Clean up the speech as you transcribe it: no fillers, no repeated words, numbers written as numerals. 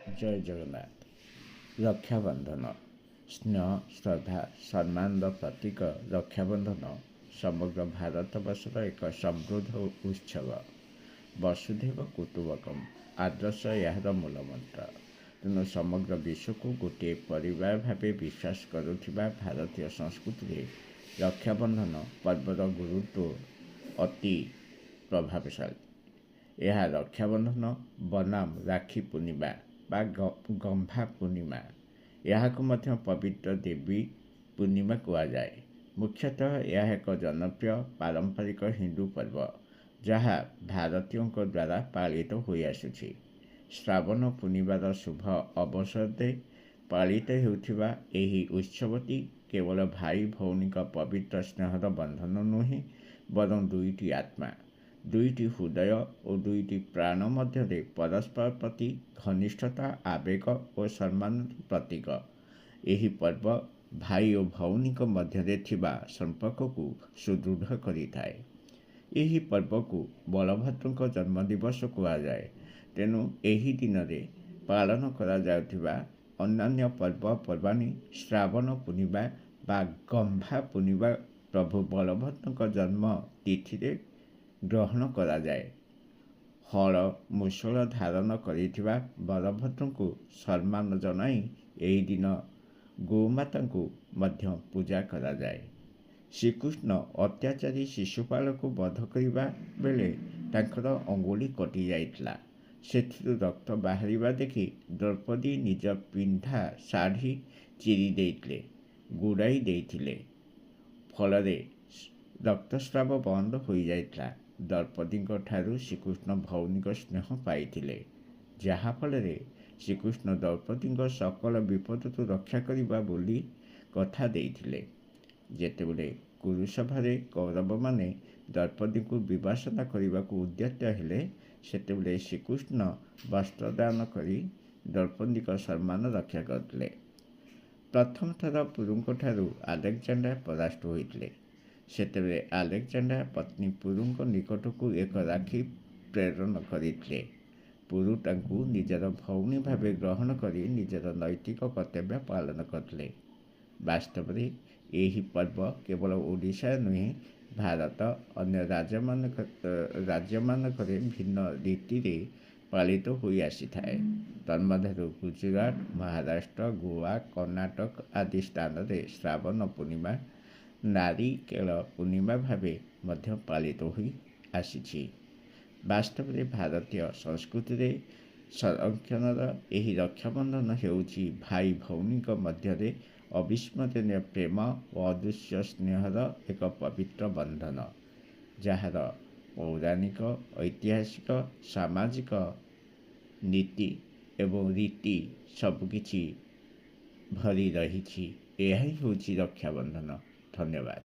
जय जगन्नाथ। रक्षाबंधन स्नेह श्रद्धा सम्मान प्रतीक रक्षाबंधन समग्र भारतवर्षर एक समृद्ध उत्सव। वसुधैव कुटुंबकम आदर्श यार मूलमंत्र। तेणु समग्र विश्व को गोटे परिवार भाव विश्वास करुवा भारतीय संस्कृति में रक्षाबंधन पर्वर गुरुत्व अति प्रभावशाली। यह रक्षाबंधन बनाम राखी पूर्णिमा बा गंभा पूर्णिमा यहाँ पवित्र देवी पूर्णिमा कहुए। मुख्यतः यह एक जनप्रिय पारंपरिक हिंदू पर्व जहाँ भारतीयों द्वारा पालित हो आसुछि। श्रावण पूर्णिमार शुभ अवसर दे पालित होउथिबा एही उत्सवटी केवल भाई भौणी पवित्र स्नेहर बंधन नुहे बरं दुईटी आत्मा दुईटी हृदय और दुईटी प्राण मध्य परस्पर प्रति घनिष्ठता आवेग और सम्मान प्रतीक। यही पर्व भाई और भौणी मध्य संपर्क को सुदृढ़ करिथाए। यही पर्व को बलभद्र जन्मदिवस कहुए। तेणु यही दिन में पालन करा जाउथिबा अन्यान्य पर्वपर्वाणी श्रावण पूर्णिमा बा गंभा पूर्णिमा प्रभु बलभद्र जन्म तिथि ग्रहण करा जाए। हल मुसल धारण करिथिबा बलभद्र को सम्मान जनाई एही दिन गोमाता को मध्य पूजा करा जाए। श्रीकृष्ण अत्याचारी शिशुपाल को वध करने बेले तांकर अंगुली कटि जाइतला। सेथिरु रक्त बाहरिबा देखि द्रौपदी निज पिंधा शाढ़ी चिरी देइतले गुड़ाई देइथिले। फलरे रक्तस्राव बंद हो जाइतला। द्रौपदी ठारू श्रीकृष्ण भौणी स्नेह पाइथिले जहाँफल श्रीकृष्ण द्रौपदी सकल विपद तो रक्षा करवा बोली कथा देइथिले। जेतेबेले कुरुसभा कौरव माने द्रौपदी को विवासना करने को उद्यत हेले सेतेबेले श्रीकृष्ण वस्त्रदान करी द्रौपदी सम्मान रक्षा करते। प्रथम थर पुरुष ठारू आलेक्जेंडर परास्त होते सेतेबेले आलेक्जेंडर पत्नी पुरु निकट को एक राखी प्रेरण करते। पुरु तांकु निजर भौणी भाव ग्रहण कर निजर नैतिक कर्तव्य पालन करते। वास्तव में यही पर्व केवल ओडिशा नुहे भारत अन्य राज्य मानक भिन्न रीति पालित हो आसी थाए। तन्मध्यरु गुजरात महाराष्ट्र गोवा कर्णाटक आदि स्थान में श्रावण पूर्णिमा नारिकेल पूर्णिमा भावे मध्य पालित हो आसी। वास्तव में भारतीय संस्कृति संरक्षणर यही रक्षाबंधन हेउछि भाई भौणी मध्य अविस्मरणीय प्रेम और अदृश्य स्नेहर एक पवित्र बंधन जार पौराणिक ऐतिहासिक सामाजिक नीति एवं रीति सबकिछि भरी रही। यही हूँ रक्षाबंधन। धन्यवाद।